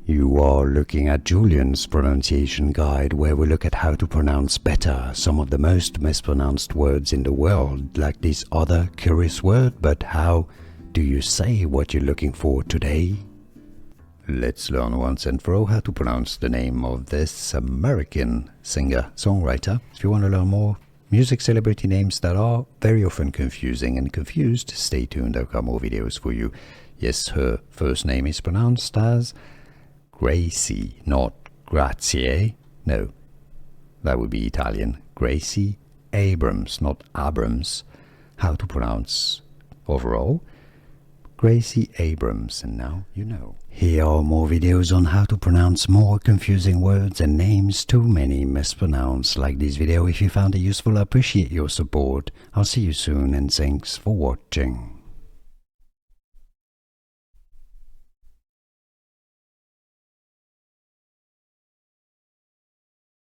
You are looking at Julian's pronunciation guide, where we look at how to pronounce better some of the most mispronounced words in the world, like this other curious word. But how do you say what you're looking for today? Let's learn once and for all how to pronounce the name of this American singer-songwriter. If you want to learn more music celebrity names that are very often confusing and confused, stay tuned, I've got more videos for you. Yes, her first name is pronounced as Gracie, not Grazie. No, that would be Italian. Gracie Abrams, not Abrams. How to pronounce overall? Gracie Abrams, and now you know. Here are more videos on how to pronounce more confusing words and names too many mispronounced. Like this video if you found it useful. I appreciate your support. I'll see you soon and thanks for watching.